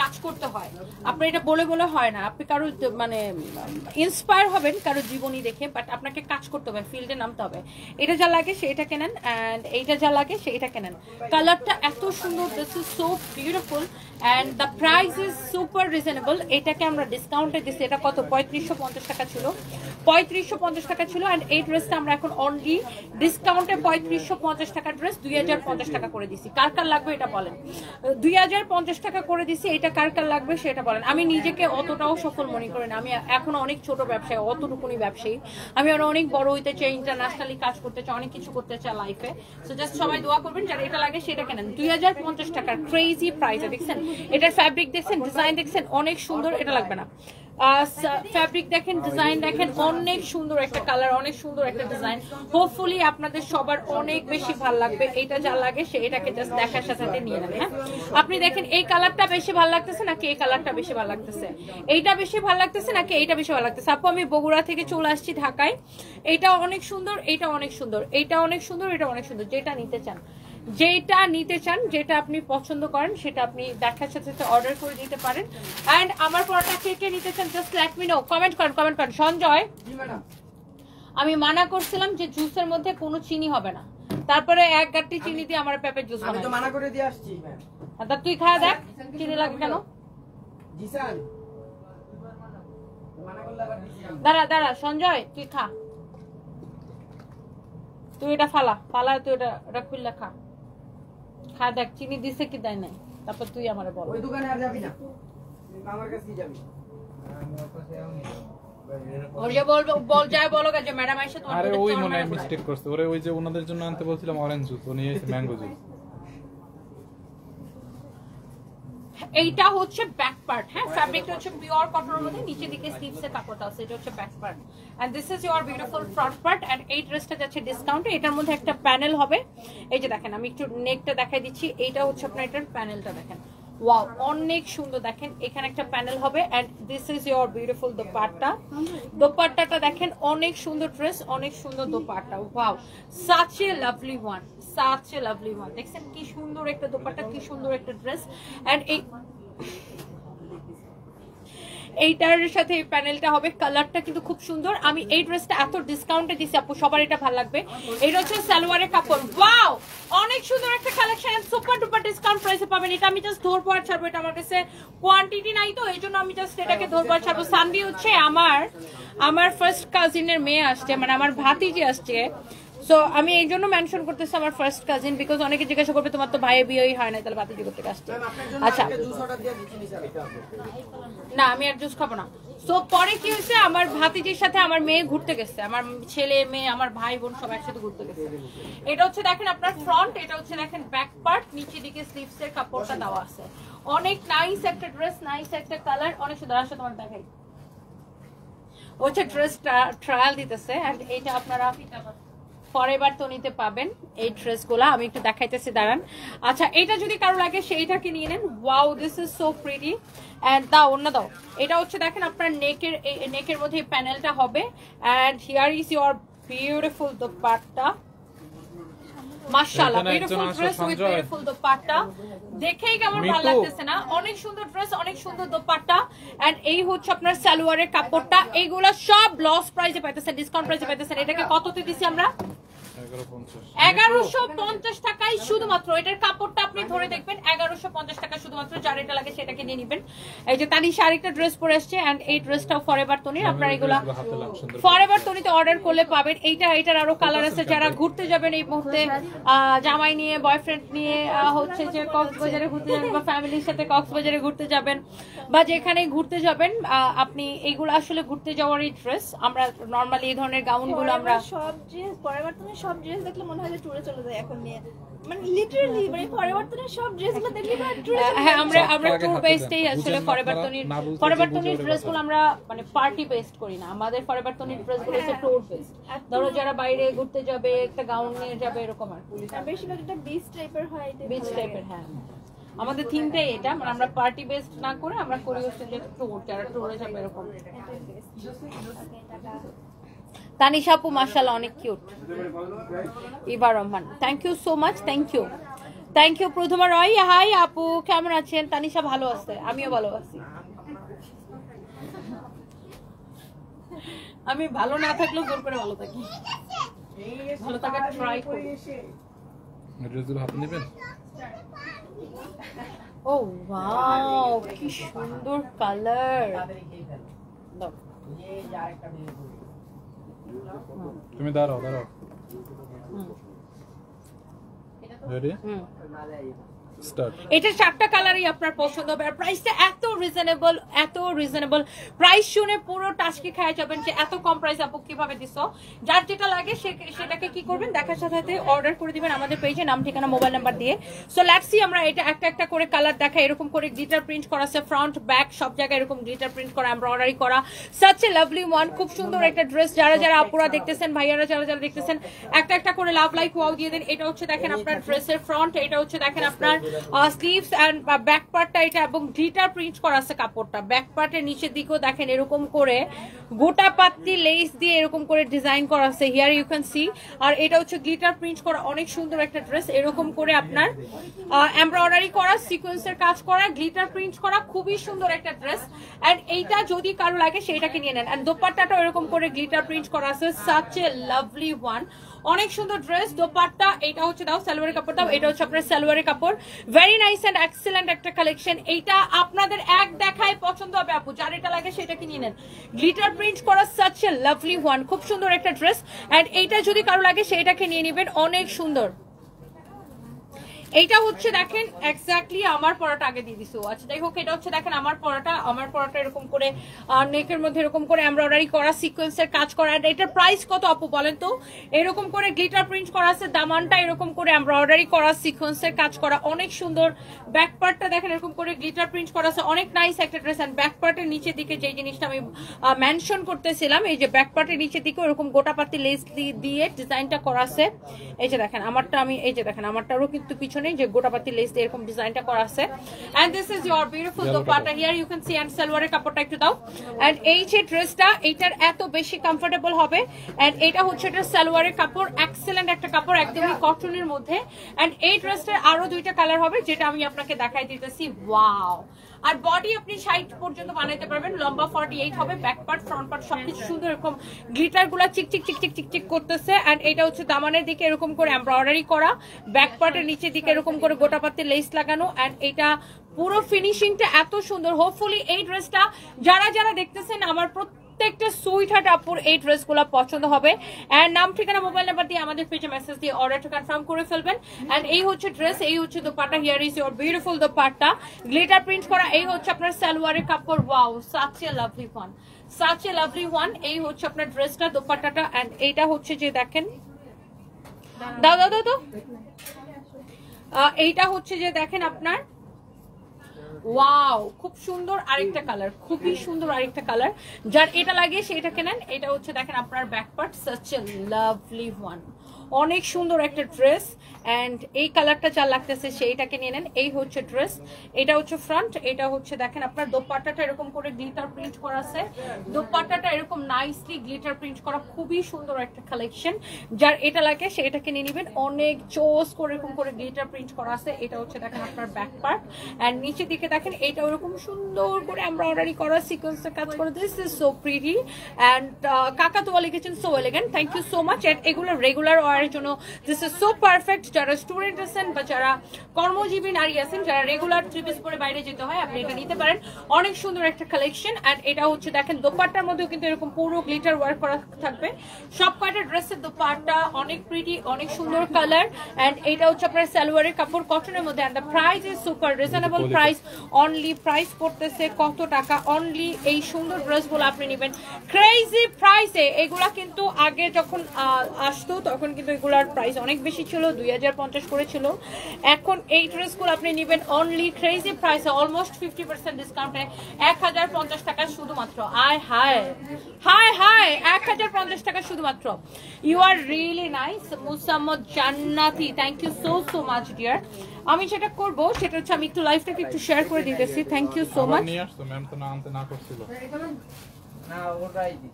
কাজ করতে হয়। আপনার এটা বলে বলে হয় না। আপনি কারো মানে ইন্সপায়ার হবেন কারো জীবনী দেখে, বাট আপনাকে কাজ করতে হবে, ফিল্ডে নামতে হবে। এটা যা লাগে সেটা কেনেন, অ্যান্ড এইটা যা লাগে সেটা কেনেন। কালারটা এত সুন্দর, this is so beautiful and the price is super reasonable. এটাকে আমরা ডিসকাউন্টে দিচ্ছি। এটা কত? 3550 টাকা ছিল, 3550 টাকা ছিল। অ্যান্ড এই ড্রেসটা আমরা এখন অনলি ডিসকাউন্টে 3550 টাকা ড্রেস 2050 টাকা করে দিছি। কার কার লাগবে এটা বলেন? 2050 টাকা করে দিছি। এটা কার কার লাগবে সেটা বলেন। আমি নিজেকে অতটাও সফল মনে করি না, আমি এখন অনেক ছোট ব্যবসায়ী, অতটুকুনি ব্যবসায়ী। আমি আরো অনেক বড় হইতে চাই, ইন্টারন্যাশনালি কাজ করতে চাই, অনেক কিছু করতে চাই লাইফে। সো জাস্ট সবাই দোয়া করবেন, যারা এটা লাগে সেটা কেনেন। 2050 টাকার ক্রেজি প্রাইস। দেখছেন এটার ফ্যাব্রিক, দেখছেন ডিজাইন, দেখছেন অনেক সুন্দর। এটা লাগবে না, ফ্যাব্রিক দেখেন, ডিজাইন দেখেন, অনেক সুন্দর একটা কালার, অনেক সুন্দর একটা ডিজাইন। হোপফুলি আপনাদের সবার অনেক বেশি ভালো লাগবে। এটা যা লাগে সে এটাকে জাস্ট দেখার সাথে সাথে নিয়ে নেন। হ্যাঁ, আপনি দেখেন এই কালারটা বেশি ভালো লাগতেছে নাকি এই কালারটা বেশি ভালো লাগতেছে? এইটা বেশি ভালো লাগতেছে নাকি এইটা বেশি ভালো লাগতেছে? আপু আমি বগুড়া থেকে চলে আসছি ঢাকায়। এইটা অনেক সুন্দর, এইটা অনেক সুন্দর, এইটা অনেক সুন্দর, এটা অনেক সুন্দর। যেটা নিতে চান, যেটা নিতে চান, যেটা আপনি পছন্দ করেন সেটা আপনি দেখার সাথে সাথে অর্ডার করে দিতে পারেন। এন্ড আমার পরোটা কে কে নিতে চান just let me no, comment করেন, কমেন্ট করেন। সঞ্জয়, আমি মানা করছিলাম যে জুসের মধ্যে কোনো চিনি হবে না, তারপরে এক গাঁটি চিনি দিয়ে আমার পেঁপের জুস বানাই। আমি তো মানা করে দিয়ে আসছি। তা তুই খাওয়া দেখ চিনি লাগে কেন? জি স্যার, মানা করলে আবার দিছি। দাঁড়া দাঁড়া সঞ্জয়, তুই খা, তুই এটা ফালা ফালা, তুই এটা খুললে খা, খা দেখ চিনি দিছে কি দেয় নাই, তারপর তুই আমারে বল। ওই দোকানে আর যাবি না, আমার কাছে কি যাবি? ওর যে বল যায় বলো যে ম্যাডাম আইসা তোমার। আরে ওই মনে হয় মিস্টেক করছে। ওরে ওই যে ওনাদের জন্য আনতে বলছিলাম অরেঞ্জ জুস, ও নিয়ে এসে ম্যাঙ্গো জুস। এইটা হচ্ছে ব্যাক পার্ট। হ্যাঁ, ফ্যাব্রিকটা হচ্ছে পিওর কটনের মধ্যে, নিচে দিকে স্লিভস এর কাপড়টা আছে। এটা হচ্ছে back part and this is your beautiful front part. And এই ড্রেসটা যাচ্ছে ডিসকাউন্টে। এটার মধ্যে একটা প্যানেল হবে। এই যে দেখেন, আমি একটু নেকটা দেখাই দিচ্ছি। এইটা হচ্ছে আপনার এটার প্যানেলটা দেখেন, ওয়াও অনেক সুন্দর। দেখেন এখানে একটা প্যানেল হবে and this is your beautiful dupatta. দোপাট্টাটা দেখেন অনেক সুন্দর ড্রেস, অনেক সুন্দর dupatta. Wow, such a lovely one, such a lovely one. দেখছেন কি সুন্দর একটা দোপাট্টা, কি সুন্দর একটা ড্রেস। এন্ড এইটার সাথে এই প্যানেলটা হবে। কালারটা কিন্তু খুব সুন্দর। আমি এই ড্রেসটা এত ডিসকাউন্টে দিছি আপু, সবার এটা ভালো লাগবে। এটা হচ্ছে সালোয়ারের কাপড়। ওয়াও, অনেক সুন্দর একটা কালেকশন, সুপার ডুপার ডিসকাউন্ট প্রাইসে পাবেন। এটা আমি জাস্ট ধরবো আর ছাড়বো, এটা আমার কাছে কোয়ান্টিটি নাই তো এই জন্য আমি জাস্ট এটাকে ধরবো আর ছাড়বো। সানভি হচ্ছে আমার ফার্স্ট কাজিনের মেয়ে আসছে, মানে আমার ভাতিজি আসছে। সো আমি এই জন্য মেনশন করতেছি আমার ফার্স্ট কাজিন, বিকজ অনেকে জিজ্ঞাসা করবে তোমার তো ভাইয়ের বিয়েই হয় না, তাহলে ভাতিজি করতে আসছে। আচ্ছা জুস অর্ডার দিয়ে দিচ্ছি স্যার। না, আমি আর জুস খাবো না। সো পরে কি হয়েছে, আমার ভাতিজির সাথে আমার মেয়ে ঘুরতে গেছে, আমার ছেলে মেয়ে আমার ভাই বোন সব একসাথে ঘুরতে গেছে। এটা হচ্ছে দেখেন আপনার ফ্রন্ট, এটা হচ্ছে দেখেন ব্যাক পার্ট, নিচে দিকে স্লিভস এর কাপড়টা দেওয়া আছে। অনেক নাইস একটা ড্রেস, নাইস একটা কালার, অনেক সুন্দর। আসলে তোমার দেখাই হচ্ছে ড্রেস ট্রায়াল দিতেছে। এন্ড এটা আপনারা ফরএভার তো নিতে পাবেন এই ড্রেসগুলো। আমি একটু দেখাইতেছি, দাঁড়ান। আচ্ছা, এটা যদি কারো লাগে সেইটাকে নিয়ে নেন। Wow, this is so pretty. And দাও অন্য দাও। এটা হচ্ছে দেখেন আপনার নেকের মধ্যে এই প্যানেলটা হবে। And here is your beautiful dupatta. মাশাআল্লাহ, beautiful dress with beautiful dupatta. দেখেই কেমন ভালো লাগতেছে না? অনেক সুন্দর ড্রেস, অনেক সুন্দর দোপাট্টা। এন্ড এই হচ্ছে আপনার সালোয়ারের কাপড়টা। এইগুলা সব লস প্রাইসে পাইতেছেন, ডিসকাউন্ট প্রাইসে পাইতেছেন। এটাকে কততে দিছি আমরা? 1150 টাকায় শুধুমাত্র। এটার কাপড়টা আপনি ধরে দেখবেন, 1150 টাকা শুধুমাত্র। যার এটা লাগে সেটাকে নিয়ে নেবেন। এই যে তানিশা আরেকটা ড্রেস পরে আসছে, এন্ড এই ড্রেসটাও ফরএভার তনির। আপনারা এগুলা ফরএভার তনিতে অর্ডার করলে পাবেন। এটার আরো কালার আছে। যারা ঘুরতে যাবেন এই মুহূর্তে, জামাই নিয়ে, বয়ফ্রেন্ড নিয়ে, হচ্ছে যে কক্সবাজারে ঘুরতে যাবেন, বা ফ্যামিলির সাথে কক্সবাজারে ঘুরতে যাবেন, বা যেখানে ঘুরতে যাবেন, আপনি এইগুলো আসলে ঘুরতে যাওয়ারই ড্রেস। আমরা নরমালি এই ধরনের গাউনগুলো আমরা সব ড্রেস পরিবর্তনের সব ড্রেস দেখলে মনে হয় যে ট্যুরে চলে যায় এখন নিয়ে, মানে লিটারালি মানে পরিবর্তনের সব ড্রেসগুলো দেখলে মানে ট্যুরে চলে যায়। হ্যাঁ, আমরা ট্যুর বেসডেই আসলে ফরএভার ড্রেসগুলো আমরা মানে পার্টি বেসড করি না। আমাদের ফরএভার ড্রেসগুলো হচ্ছে ট্যুর বেসড। ধরো যারা বাইরে ঘুরতে যাবে, একটা গাউন নিয়ে যাবে, এরকম আর কি। আর বেশিরভাগ একটা বিচ টাইপের হয়, বিচ টাইপের। হ্যাঁ, আমাদের থিমটাই এটা, মানে আমরা পার্টি বেসড না করে আমরা করি হচ্ছে যে ট্যুর, যারা ট্যুরে যাবে এরকম। তানিশা আপু মাশাআল্লাহ অনেক cute. Iba Rahman, thank you so much, thank you. Prothoma Roy, hi আপু, কেমন আছেন? তানিশা ভালো আছে, আমিও ভালো আছি। আমি ভালো না থাকলেও জোর করে ভালো থাকি, ভালো থাকার ট্রাই করি। ড্রেসগুলো হাতে নেবেন? ও ওয়াও, কি সুন্দর কালার। তুমি দাঁড়াও রেডি স্টার্ট। এটা 4টা কালারই আপনার পছন্দ হবে। আর প্রাইসটা এত রিজনেবল, প্রাইস শুনে পুরো টাস্কি খায় যাবেন যে এত কম প্রাইস আপু কিভাবে দিছো। যার যেটা লাগে সেটাকে কি করবেন, দেখার সাথে সাথে অর্ডার করে দিবেন আমাদের পেজে, নাম ঠিকানা মোবাইল নাম্বার দিয়ে। সো লেটস সি, আমরা এটা একটা করে কালার দেখাই। এরকম করে গ্লিটার প্রিন্ট করা আছে, ফ্রন্ট ব্যাক সব জায়গায় এরকম গ্লিটার প্রিন্ট করা, এমব্রয়ডারি করা, সাচ এ লাভলি ওয়ান। খুব সুন্দর একটা ড্রেস। যারা আপুরা দেখতেছেন, ভাইয়ারা যারা দেখতেছেন, একটা করে লাভ লাইক ওয়াও দিয়ে দেন। এটা হচ্ছে দেখেন আপনার ড্রেসের ফ্রন্ট, এটা হচ্ছে দেখেন আপনার স্লিভস এন্ড ব্যাক পার্টটা এটা, এবং গ্লিটার প্রিন্ট করা আছে কাপড়টা। ব্যাক পার্টের নিচের দিকেও দেখেন এরকম করে গোটা পাত্তি লেস দিয়ে এরকম করে ডিজাইন করা আছে, হিয়ার ইউ ক্যান সি। আর এটা হচ্ছে গ্লিটার প্রিন্ট করা, অনেক সুন্দর একটা ড্রেস। এরকম করে আপনার এমব্রয়ডারি করা, সিকোয়েন্সের কাজ করা, গ্লিটার প্রিন্ট করা, খুবই সুন্দর একটা ড্রেস। এন্ড এইটা যদি কারো লাগে সেটাকে নিয়ে নেন। এন্ড দোপাট্টাটাও এরকম করে গ্লিটার প্রিন্ট করা আছে, সাচ এ লাভলি ওয়ান। অনেক সুন্দর ড্রেস। দোপাট্টা এটা হচ্ছে দাও সালোয়ারের কাপড় দাও, এটা হচ্ছে আপনার সালোয়ারের কাপড়। ভেরি নাইস এন্ড এক্সেলেন্ট একটা কালেকশন। এইটা আপনাদের এক দেখায় পছন্দ হবে আপু, যার এটা লাগে সেটাকে নিয়ে নেন। গ্লিটার প্রিন্ট করা, সাচ এ লাভলি ওয়ান, খুব সুন্দর একটা ড্রেস। এন্ড এইটা যদি কারো লাগে সেটাকে নিয়ে নেবেন, অনেক সুন্দর। এইটা হচ্ছে দেখেন এক্স্যাক্টলি আমার পরাটা আগে দিয়ে দিছো। আচ্ছা যাই হোক, এটা হচ্ছে দেখেন আমার পরাটা এরকম করে নেকের মধ্যে এরকম করে এমব্রয়ডারি করা, সিকোয়েন্সের কাজ করা। এটার প্রাইস কত আপু বলেন তো? এরকম করে গ্লিটার প্রিন্ট করা আছে, দামানটা এরকম করে এমব্রয়ডারি করা, সিকোয়েন্সের কাজ করা, অনেক সুন্দর। ব্যাক পার্টটা দেখেন এরকম করে গ্লিটার প্রিন্ট করা আছে, অনেক নাইস একটা ড্রেস। এন্ড ব্যাক পার্টের নিচের দিকে যে জিনিসটা আমি মেনশন করতেছিলাম, এই যে ব্যাক পার্টের নিচের দিকে এরকম গোটা পাতি লেস দিয়ে ডিজাইনটা করা আছে। এই যে দেখেন আমারটারও কিন্তু পিছনে যে গোটাপাতি লেস দিয়ে এরকম ডিজাইনটা করা আছে। And this is your beautiful dupatta, here you can see. And সালোয়ারের কাপড়টা একটু দাও। এন্ড এই যে ড্রেসটা, এইটার এত বেশি কমফোর্টেবল হবে। এন্ড এটা হচ্ছে এটা সালোয়ারের কাপড়, এক্সেলেন্ট একটা কাপড়, একদমই কটনের মধ্যে। এন্ড এই ড্রেসটার আরো 2টা কালার হবে, যেটা আমি আপনাকে দেখাই দিতেছি। ওয়াও। আর বডি আপনি 60 পর্যন্ত বানাইতে পারবেন, লম্বা 48 হবে, ব্যাক পার্ট ফ্রন্ট পার্ট সবকিছু সুন্দর। এরকম গ্লিটার গুলা চিক করতেছে। এন্ড এটা হচ্ছে দামানের দিকে এরকম করে এমব্রয়ডারি করা, ব্যাক পার্টের নিচের দিকে এরকম করে গোটা পাতি লেস লাগানো। এন্ড এটা পুরো ফিনিশিংটা এত সুন্দর। হোপফুলি এই ড্রেসটা যারা দেখতেছেন, আমার প্রত্যেকটা সুইট হার্ট আপুর এই ড্রেসগুলো পছন্দ হবে। এন্ড নাম ঠিকানা মোবাইল নাম্বার দিয়ে আমাদের পেজে মেসেজ দিয়ে অর্ডারটা কনফার্ম করে ফেলবেন। এন্ড এই হচ্ছে ড্রেস, এই হচ্ছে dupatta, here is your beautiful dupatta, glitter print করা। এই হচ্ছে আপনার সালোয়ারের কাপড়। Wow, such a lovely one. এই হচ্ছে আপনার ড্রেসটা, দোপাট্টাটা। এন্ড এইটা হচ্ছে যে দেখেন, দাও এইটা হচ্ছে যে দেখেন আপনার, ওয়াও, খুব সুন্দর আরেকটা কালার, খুবই সুন্দর আরেকটা কালার। যার এটা লাগে সেটাকে নেন। এটা হচ্ছে দেখেন আপনার back part, such a lovely one, অনেক সুন্দর একটা ড্রেস। অ্যান্ড এই কালারটা যা লাগতেছে সেইটাকে নিয়ে নেন। এই হচ্ছে ড্রেস, এটা হচ্ছে ফ্রন্ট, এটা হচ্ছে দেখেন আপনার দোপাট্টাটা এরকম করে গ্লিটার প্রিন্ট করা আছে, দোপাট্টাটা এরকম নাইসলি গ্লিটার প্রিন্ট করা, খুবই সুন্দর একটা কালেকশন। যার এটা লাগে সেটাকে নিয়ে নেবেন, অনেক চোস করে এরকম করে গ্লিটার প্রিন্ট করা আছে। এটা হচ্ছে দেখেন আপনার ব্যাক পার্ট, অ্যান্ড নিচের দিকে দেখেন এটা ওরকম সুন্দর করে এমব্রয়ডারি করা, সিকোয়েন্সের কাজ করে। This is so pretty and Kakatua লিখেছেন, so elegant, thank you so much. And এগুলো রেগুলার ওয়ারের জন্য দিস ইজ সো পারফেক্ট। যারা স্টুডেন্ট আছেন বা যারা কর্মজীবী নারী আছেন, যারা রেগুলার 3 পিস পরে বাইরে যেতে হয়, আপনি এটা নিতে পারেন। অনেক সুন্দর একটা কালেকশন। অ্যান্ড এটা হচ্ছে দেখেন দোপাট্টার মধ্যেও কিন্তু এরকম পুরো গ্লিটার ওয়ার্ক করা থাকবে। সব কয়টা ড্রেসের দোপাট্টা অনেক প্রিটি, অনেক সুন্দর কালার। অ্যান্ড এটা হচ্ছে আপনার সালোয়ারের কাপড় কটনের মধ্যে। And the price is super reasonable price. Only price পড়তেছে কত টাকা? অনলি এই সুন্দর ড্রেসগুলো আপনি নেবেন ক্রেজি প্রাইসে। এগুলা কিন্তু আগে যখন আসতো তখন কিন্তু এগুলার প্রাইস অনেক বেশি ছিল, 2050 করে ছিল। এখন এই ড্রেসগুলো আপনি নেবেন অনলি ক্রেজি প্রাইসে, অলমোস্ট 50% ডিসকাউন্টে 1050 টাকা শুধুমাত্র। আয় হায় হায় হায়, 1050 টাকা শুধুমাত্র। You are really nice Musammat Jannati, thank you so so much dear. আমি যেটা করব সেটা হচ্ছে আমি একটু লাইভটাকে একটু শেয়ার করে দিতেছি। Thank you so much. নিয়ে আসতো ম্যাম, তো না আনতে না করছিল। না ওটাই দি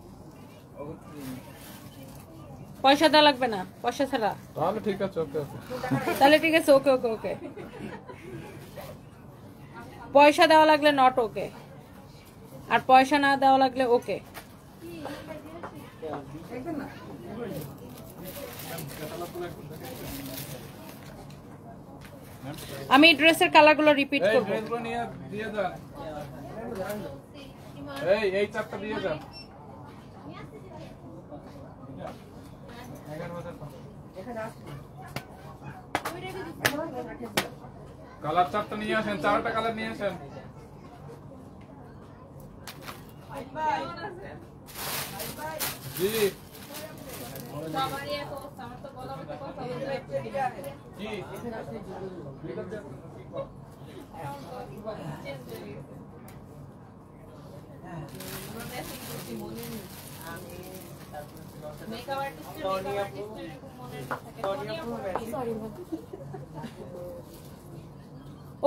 পয়সা দেওয়া লাগবে না, পয়সা ছাড়া। তাহলে ঠিক আছে, ওকে ওকে। তাহলে ঠিক আছে, ওকে ওকে ওকে। পয়সা দেওয়া লাগলে নট ওকে, আর পয়সা না দেওয়া লাগলে ওকে। আমি ড্রেসের কালারগুলো রিপিট এই করব। ড্রেসগুলো নিয়ে দিয়ে দেন। এই চারটা দিয়ে দেন। কালার চারটা নিয়ে আসেন, 4টা কালার নিয়ে আসেন। জি জি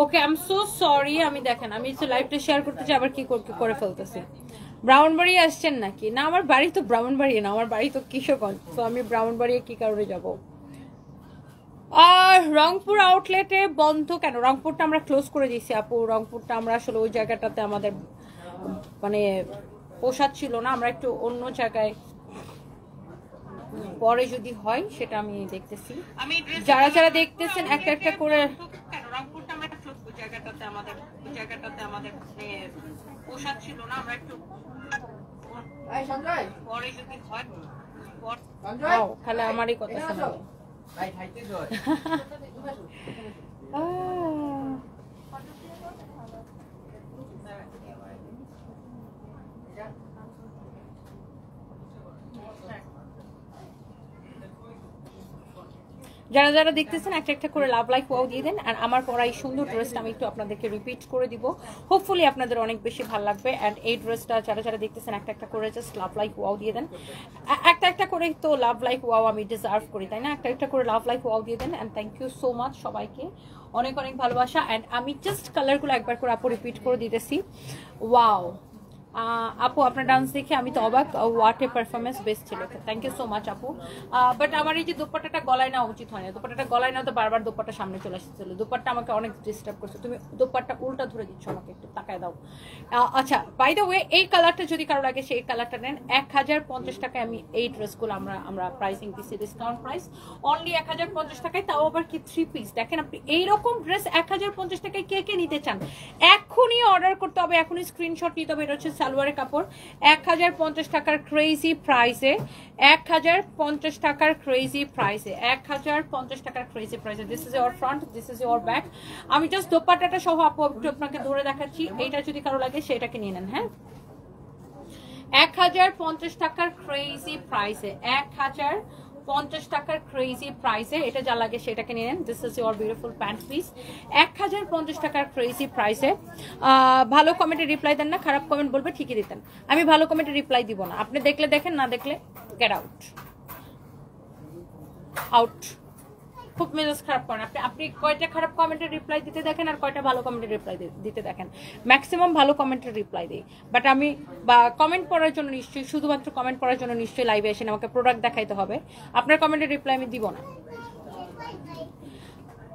ওকে, আই এম সো সরি। আমি দেখেন আমি লাইভটা শেয়ার করতে চাই, আবার কি করে ফেলতেছি। ব্রাউনবাড়ি আসছেন নাকি? না, আমার বাড়ি তো ব্রাউনবাড়ি না, আমার বাড়ি তো কিশোরগঞ্জ। তো আমি ব্রাউনবাড়ি কি কারণে যাব? আর রংপুর আউটলেটে বন্ধ কেন? রংপুরটা আমরা ক্লোজ করে দিয়েছি আপু। রংপুরটা আমরা আসলে ওই জায়গাটাতে আমাদের মানে পোষাচ্ছিল না, আমরা একটু অন্য জায়গায় পরে যদি হয় সেটা আমি দেখতেছি। যারা যারা দেখতেছেন একটা একটা করে, রংপুরটা আমরা ওই জায়গাটাতে আমাদের পোষাচ্ছিল না, আমরা একটু এই সঞ্জয় পরে যদি হয় সঞ্জয় খালি আমারই কথা শোনাবে। ভাই খাইতে জয় যারা যারা দেখতেছেন একটা একটা করে লাভ লাইক ওয়াও দিয়ে দেন। আর আমার পরা এই সুন্দর ড্রেসটা আমি একটু আপনাদেরকে রিপিট করে দিব, হোপফুলি আপনাদের অনেক বেশি ভালো লাগবে। অ্যান্ড এই ড্রেসটা যারা যারা দেখতেছেন একটা একটা করে জাস্ট লাভ লাইক ওয়াও দিয়ে দেন। একটা একটা করে তো লাভ লাইক ওয়াও আমি ডিজার্ভ করি, তাই না? একটা একটা করে লাভ লাইক ওয়াও দিয়ে দেন। And thank you so much সবাইকে, অনেক অনেক ভালোবাসা। অ্যান্ড আমি জাস্ট কালারগুলো একবার করে আপু রিপিট করে দিতেছি। ওয়াও আপু, আপনার ডান্স দেখে আমি তো অবাক, হোয়াট এ পারফরমেন্স বেস্ট ছিল। থ্যাংক ইউ সো মাচ আপু। বাট আমার এই যে দোপাট্টাটা গলায় নেওয়া উচিত হয় না, দোপাট্টাটা গলায় নেওয়া তো বারবার দোপাট্টা সামনে চলে আসছিল। দোপাট্টা আমাকে অনেক ডিস্টার্ব করছে, তুমি দোপাট্টা উল্টা ধরে দিচ্ছ, আমাকে একটু তাকায় দাও। আচ্ছা, বাই দ্য ওয়ে এই কালারটা যদি কারো লাগে সেই কালারটা নেন। 1050 টাকায় আমি এই ড্রেসগুলো আমরা প্রাইসিং দিচ্ছি, ডিসকাউন্ট প্রাইস অনলি 1050 টাকায়, তাও আবার কি 3 পিস। দেখেন আপনি এইরকম ড্রেস 1050 টাকায় কে কে নিতে চান, এখনই অর্ডার করতে হবে, এখনই স্ক্রিনশট নিতে হবে। এটা হচ্ছে সালোয়ারের কাপড়, 1050 টাকার ক্রেজি প্রাইসে, 1050 টাকার ক্রেজি প্রাইসে, 1050 টাকার ক্রেজি প্রাইসে। This is your front, this is your back. আমি জাস্ট দোপাট্টাটা সহ আপু একটু আপনাকে ধরে দেখাচ্ছি। এইটা যদি কারো লাগে সেটাকে নিয়ে নেন। হ্যাঁ, 1050 টাকার ক্রেজি প্রাইসে, 1050 টাকার ক্রেজি প্রাইসে। এটা যা লাগে সেটাকে নিয়ে নেন। This is your beautiful pant piece, 1050 টাকার ক্রেজি প্রাইসে। ভালো কমেন্টে রিপ্লাই দেন না, খারাপ কমেন্ট বলবে ঠিকই দিতেন। আমি ভালো কমেন্টে রিপ্লাই দিব না, আপনি দেখলে দেখেন, না দেখলে গেট আউট আউট। খুব মেজাজ খারাপ করেন আপনি। আপনি কয়টা খারাপ কমেন্টের রিপ্লাই দিতে দেখেন আর কয়টা ভালো কমেন্টের রিপ্লাই দিতে দেখেন। ম্যাক্সিমাম ভালো কমেন্টের রিপ্লাই দিই, বাট আমি বা কমেন্ট পড়ার জন্য নিশ্চয়ই, শুধুমাত্র কমেন্ট পড়ার জন্য নিশ্চয়ই লাইভে এসে আমাকে প্রোডাক্ট দেখাইতে হবে। আপনার কমেন্টের রিপ্লাই আমি দিব না।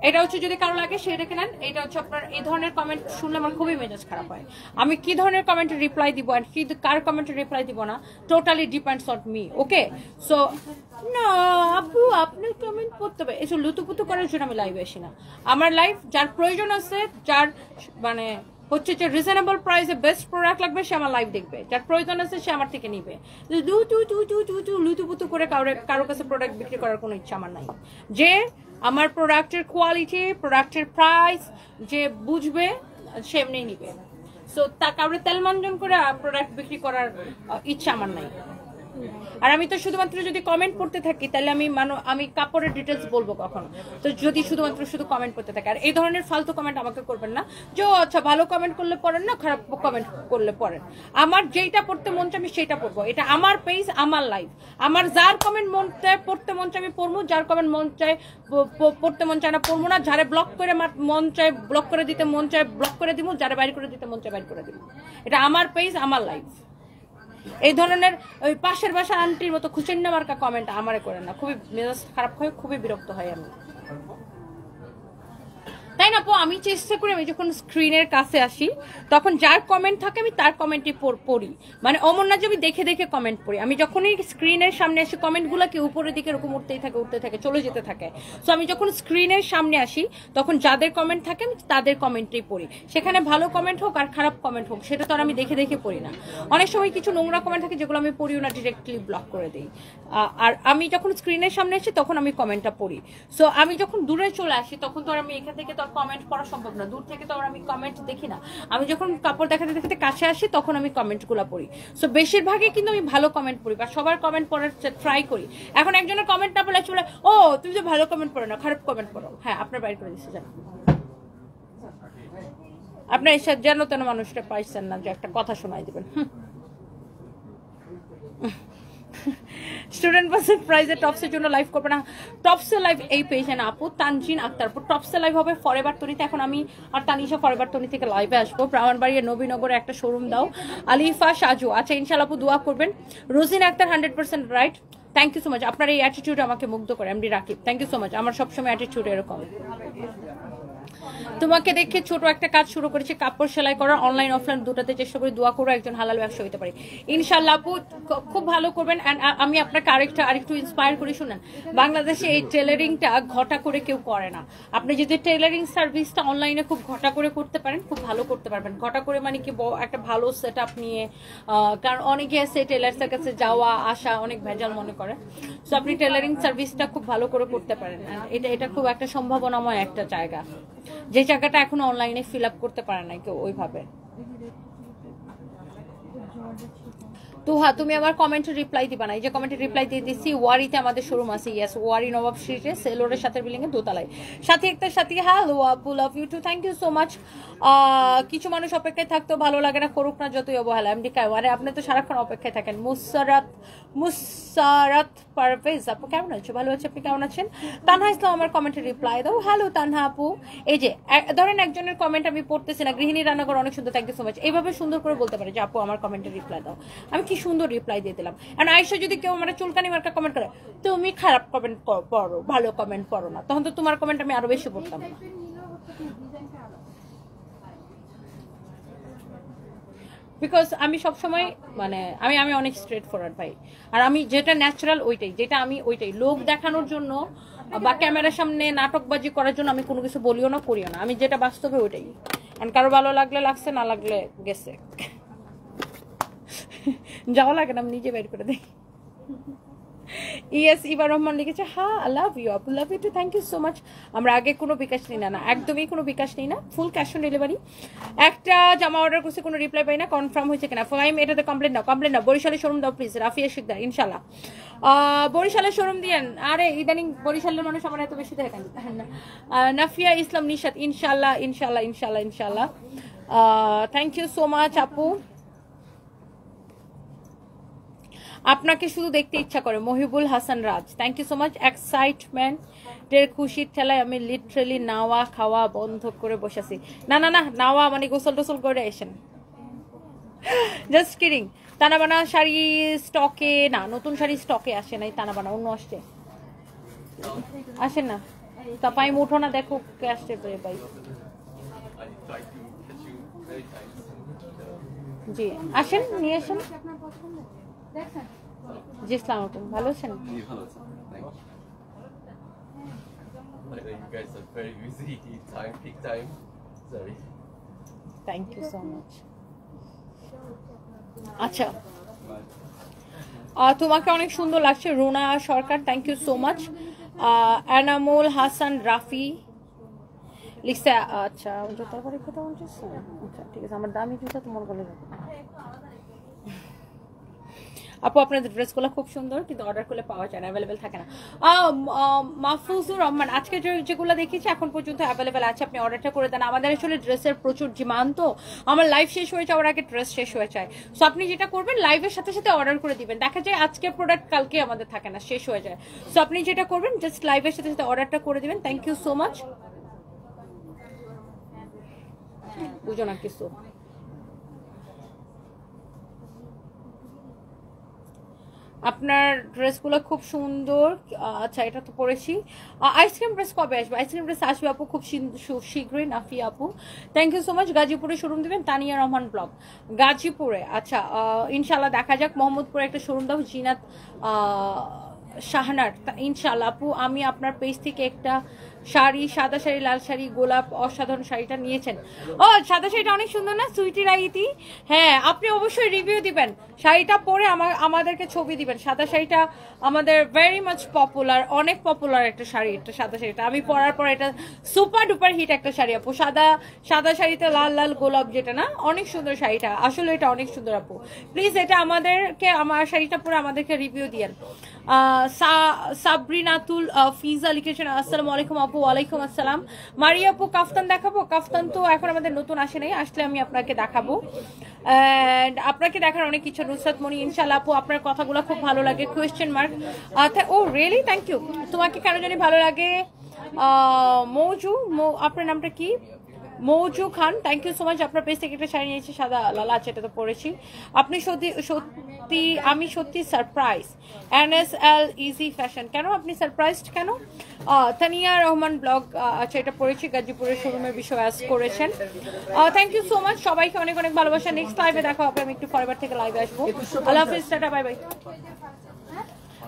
এটা হচ্ছে যদি কারো লাগে সে রেখে নেন। এটা হচ্ছে আপনার এই ধরনের কমেন্ট শুনলে আমার খুবই মেজাজ খারাপ হয়। আমি কি ধরনের কমেন্টের রিপ্লাই দিব আর কি কার কমেন্টের রিপ্লাই দিব না, totally depends on me. Okay, so না আপু আপনার কমেন্ট পড়তে হবে এসব লুতুপুতু করার জন্য আমি লাইভে আসি না। আমার লাইভ যার প্রয়োজন আছে, যার মানে হচ্ছে যে রিজনেবল প্রাইসে বেস্ট প্রোডাক্ট লাগবে সে আমার লাইভ দেখবে, যার প্রয়োজন আছে সে আমার থেকে নিবে। লুতুপুতু করে কারো কাছে প্রোডাক্ট বিক্রি করার কোনো ইচ্ছা আমার নাই। যে আমার প্রোডাক্টের কোয়ালিটি, প্রোডাক্টের প্রাইস যে বুঝবে সে এমনি নিবে। সো তা কাউরে তেলমঞ্জন করে প্রোডাক্ট বিক্রি করার ইচ্ছা আমার নাই। আর আমি তো শুধুমাত্র যদি কমেন্ট পড়তে থাকি তাহলে আমি কাপড়ের ডিটেলস বলবো কখন? তো যদি শুধুমাত্র শুধু কমেন্ট পড়তে থাকে, আর এই ধরনের ফালতু কমেন্ট আমাকে করবেন না যে আচ্ছা ভালো কমেন্ট করলে পড়েন না, খারাপ কমেন্ট করলে পড়েন। আমার যেটা পড়তে মন চায় আমি সেটা পড়বো। এটা আমার পেজ, আমার লাইভ। আমার যার কমেন্ট মন চায় পড়তে মন চায় আমি পড়বো, যার কমেন্ট মন চায় পড়তে মন চায় না পড়বো না। যারে ব্লক করে মন চায় ব্লক করে দিতে মন চায় ব্লক করে দিব, যারে বাইর করে দিতে মন চায় বাইর করে দিব। এটা আমার পেজ, আমার লাইভ। এই ধরনের ওই পাশের বাসা আন্টির মতো খুচেন্না মার্কা কমেন্ট আমারে করেন না, খুবই মেজাজ খারাপ হয়, খুবই বিরক্ত হয় আমি। তাই না আপু? আমি চেষ্টা করি আমি যখন স্ক্রিনের কাছে আসি তখন যার কমেন্ট থাকে আমি তার কমেন্টই পড়ি। মানে অমর না যে আমি দেখে দেখে কমেন্ট পড়ি। আমি যখনই স্ক্রিনের সামনে আসি কমেন্টগুলো কি উপরের দিকে এরকম উঠতে থাকে চলে যেতে থাকে। সো আমি যখন স্ক্রিনের সামনে আসি তখন যাদের কমেন্ট থাকে আমি তাদের কমেন্টই পড়ি। সেখানে ভালো কমেন্ট হোক আর খারাপ কমেন্ট হোক সেটা তো আর আমি দেখে দেখে পড়ি না। অনেক সময় কিছু নোংরা কমেন্ট থাকে যেগুলো আমি পড়িও না, ডিরেক্টলি ব্লক করে দিই। আর আমি যখন স্ক্রিনের সামনে আসি তখন আমি কমেন্টটা পড়ি। সো আমি যখন দূরে চলে আসি তখন তো আর আমি এখান থেকে তো কমেন্ট পড়া সম্ভব না, দূর থেকে তো আমি কমেন্ট দেখি না। আমি যখন কাপড় দেখাতে দেখাতে কাছে আসি তখন আমি কমেন্টগুলো পড়ি। সো বেশিরভাগই কিন্তু আমি ভালো কমেন্ট পড়ি বা সবার কমেন্ট পড়ার ট্রাই করি। এখন একজনের কমেন্ট না পড়লে বলে ও তুমি যে ভালো কমেন্ট পড়ো না, খারাপ কমেন্ট পড়ো। হ্যাঁ, আপনার বাইর করে দিচ্ছে জানো, আপনার এসে যেন তেন মানুষটা পাইছেন না যে একটা কথা শোনাই দিবেন। স্টুডেন্ট বাসের প্রাইজে টপসের জন্য লাইভ করবে না? টপসের লাইভ এই পেজে না আপু, তানজিন আক্তারপুর টপসের লাইভ হবে ফরএভার তনিতে। এখন আমি আর তানিশা ফরএভার তনি থেকে লাইভে আসবো। ব্রাহ্মণবাড়িয়া নবীনগরে একটা শোরুম দাও। আলিফা সাজু, আচ্ছা ইনশাআল্লাহ আপু দোয়া করবেন। Rojin Akter 100% right. Thank you so much. আপনার এই অ্যাটিটিউড আমাকে মুগ্ধ করে। MD Rakib, thank you so much. আমার সবসময় অ্যাটিটিউড এরকম। তোমাকে দেখে ছোট একটা কাজ শুরু করেছি, কাপড় সেলাই করা, অনলাইন অফলাইন দুটাতে চেষ্টা করি। দোয়া করো একজন হালাল ব্যবসা হতে পারি ইনশাআল্লাহ আপু, খুব ভালো করবেন। এন্ড আমি আপনাকে আরেকটু ইন্সপায়ার করি শুনেন, বাংলাদেশে এই টেলারিংটা ঘটা করে কেউ করে না। আপনি যদি টেলারিং সার্ভিসটা অনলাইনে খুব ঘটা করে করতে পারেন খুব ভালো করতে পারবেন। ঘটা করে মানে কি একটা ভালো সেট আপ নিয়ে, কারণ অনেকে আছে টেলার্সের কাছে যাওয়া আসা অনেক ভেজাল মনে করে। সো আপনি টেলারিং সার্ভিসটা খুব ভালো করে করতে পারেন। এটা খুব একটা সম্ভাবনাময় একটা জায়গা, যে জায়গাটা এখনো অনলাইনে ফিল আপ করতে পারে না কেউ ওইভাবে। তো হ্যাঁ, তুমি আমার কমেন্টে রিপ্লাই দিবা না? এই যে কমেন্টে রিপ্লাই দিয়ে দিচ্ছি। ওয়ারিতে আমাদের শোরুম আছে, ইয়েস ওয়ারি নবাব স্ট্রিটে সেলোরের সাথে বিল্ডিং এর দোতলায়। সাথে একটা সাথে হ্যালো আপু, love you too, thank you so much. কিছু মানুষ অপেক্ষায় থাকতেও ভালো লাগে না, করুক না যতই অবহেলা। এমডি কায়, আরে আপনি তো সারাক্ষণ অপেক্ষায় থাকেন। মুসারাত পারভেজ আপু কেমন আছো? ভালো আছে, আপনি কেমন আছেন? তানহা ইসলাম আমার কমেন্টে রিপ্লাই দাও। হ্যালো তানহা আপু। এই যে ধরেন একজনের কমেন্ট আমি পড়তেছি না, গৃহিণী রান্নাঘর অনেক সুন্দর, থ্যাংক ইউ সো মাচ। এইভাবে সুন্দর করে বলতে পারে যে আপু আমার কমেন্টে রিপ্লাই দাও। আমি কি সুন্দর রিপ্লাই দিয়ে দিলাম। আর আয়েশা যদি কেউ আমার চুলকানি মার্কা কমেন্ট করে তুমি খারাপ কমেন্ট পড়ো, ভালো কমেন্ট পড়ো না, তখন তো তোমার কমেন্ট আমি আরো বেশি পড়তাম না। বিকজ আমি সবসময় মানে আমি অনেক স্ট্রেট ফরওয়ার্ড ভাই। আর আমি যেটা ন্যাচারাল ওইটাই, যেটা আমি ওইটাই। লোক দেখানোর জন্য বা ক্যামেরার সামনে নাটকবাজি করার জন্য আমি কোনো কিছু বলিও না করিও না। আমি যেটা বাস্তবে ওইটাই। আর কারো ভালো লাগলে লাগছে, না লাগলে গেছে, যাওয়া লাগে না, আমি নিজে বের করে দিই। ইয়েস ইবা রহমান লিখেছে হ্যাঁ লাভ ইউ আপু, love you too, thank you so much. আমরা আগে কোনো বিকাশ নিই না, একদমই কোনো বিকাশ নিই না, ফুল ক্যাশ অন ডেলিভারি। একটা জামা অর্ডার করছে, কোনো রিপ্লাই পাই না, কনফার্ম হয়েছে কিনা? ফাইম এটাতে কমপ্লেন নাও। বরিশালের শোরুম দাও প্লিজ, রাফিয়া শিকদার ইনশাল্লাহ। বরিশালের শোরুম দিয়েন। আরে ইদানিং বরিশালের মানুষ আমার এত বেশি দেখেন। নাফিয়া ইসলাম নিশাত ইনশাল্লাহ ইনশাল্লাহ ইনশাল্লাহ ইনশাল্লাহ। থ্যাংক ইউ সো মাচ আপু। আপনাকে শুধু দেখতে ইচ্ছা করে। মহিবুল হাসান রাজ, থ্যাংক ইউ সো মাচ। এক্সাইটমেন্টের খুশির ঠেলায় আমি লিটারেলি নাওয়া খাওয়া বন্ধ করে বসে আছি। না না না, নাওয়া মানে গোসল টোসল করে আসেন, জাস্ট কিডিং। তানাবানা শাড়ি স্টকে না, নতুন শাড়ি স্টকে আসে নাই, তানাবানা অন্য আসছে, আসেন না। তাপাই মুঠো না, দেখো কে আসছে ভাই। জি আসেন, নিয়ে আসেন। জি আসসালামু আলাইকুম, ভালো আছেন? You guys are very busy. Peak time. Sorry. Thank you so much. আচ্ছা, তোমাকে অনেক সুন্দর লাগছে Runa Sarkar, thank you so much. Enamul Hasan Rafi লিখছে, আচ্ছা জুতার পরে কথা বলছিস? আচ্ছা ঠিক আছে, আমার দামি জুতা তোমার গলে যাবে। আপু আপনাদের ড্রেসগুলো খুব সুন্দর, কিন্তু অর্ডার করলে পাওয়া যায় না, অ্যাভেলেবেল থাকে না। মাহফুজুর রহমান, আজকে যেগুলো দেখেছি এখন পর্যন্ত অ্যাভেলেবেল আছে, আপনি অর্ডারটা করে দেন। আমাদের আসলে ড্রেসের প্রচুর ডিমান্ড, তো আমার লাইভ শেষ হয়ে যাওয়ার আগে ড্রেস শেষ হয়ে যায়। সো আপনি যেটা করবেন লাইভের সাথে সাথে অর্ডার করে দিবেন। দেখা যায় আজকের প্রোডাক্ট কালকে আমাদের থাকে না, শেষ হয়ে যায়। সো আপনি যেটা করবেন জাস্ট লাইভের সাথে সাথে অর্ডারটা করে দিবেন। Thank you so much. বুঝো না কিছু। আপনার ড্রেসগুলো খুব সুন্দর। আচ্ছা এটা তো পরেছি। আইসক্রিম ড্রেস কবে আসবে? আইসক্রিম ড্রেস আসবে আপু খুব শীঘ্রই, নাফি আপু থ্যাংক ইউ সো মাচ। গাজীপুরে শোরুম দিবেন, তানিয়া রহমান ব্লগ গাজীপুরে। আচ্ছা ইনশাল্লাহ দেখা যাক। মোহাম্মদপুরে একটা শোরুম দাও, জিনাত শাহনার, ইনশাল্লাহ আপু। আমি আপনার পেজ থেকে একটা শাড়ি, সাদা শাড়ি, লাল শাড়ি, গোলাপ, অসাধারণ শাড়িটা নিয়েছেন। ও সাদা শাড়িটা অনেক সুন্দর না সুইটি রাইতি? হ্যাঁ আপনি অবশ্যই রিভিউ দিবেন, শাড়িটা পরে আমাদেরকে ছবি দিবেন। সাদা শাড়িটা আমাদের ভেরি মাচ পপুলার, অনেক পপুলার একটা শাড়ি এটা, সাদা শাড়িটা আমি পরার পর এটা সুপার ডুপার হিট একটা শাড়ি আপু। সাদা শাড়িতে লাল লাল গোলাপ যেটা না, অনেক সুন্দর শাড়িটা, আসলে এটা অনেক সুন্দর আপু। প্লিজ এটা আমাদেরকে, আমার শাড়িটা পরে আমাদেরকে রিভিউ দিয়েন। সাবরিনাতুল ফিজা লিখেছেন আসসালামু আলাইকুম আপু। ওয়ালাইকুম আসসালাম। মারিয়া আপু কাফতান দেখাবো? কাফতান তো এখন আমাদের নতুন আসে নাই, আসলে আমি আপনাকে দেখাবো। আপনাকে দেখার অনেক কিছু। নুসরাত মনি, ইনশাআল্লাহ আপু আপনার কথাগুলো খুব ভালো লাগে। Question mark. Oh really, thank you. তোমাকে কেন জানি ভালো লাগে। মৌজু, আপনার নামটা কি? Mouju Khan, thank you so much. আপনার পেজ থেকে একটা শাড়ি নিয়েছি, সাদা লালা আছে, এটা তো পরেছি। আপনি সত্যি আমি সত্যি সারপ্রাইজ। NSL ইজি ফ্যাশন, কেন আপনি সারপ্রাইজড কেন? তানিয়া রহমান ব্লগ, আচ্ছা এটা পড়েছি, গাজীপুরের শোরুমের বিষয়ে আজ করেছেন। থ্যাংক ইউ সো মাচ, সবাইকে অনেক অনেক ভালোবাসা। নেক্সট লাইভে দেখা হবে, আমি একটু ফরওয়ার্ড থেকে লাইভে আসবো। আল্লাহ হাফিজ, টাটা, বাই বাই।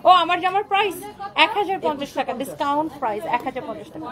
ও আমার জামার প্রাইস 1050 টাকা, ডিসকাউন্ট প্রাইস 1050 টাকা।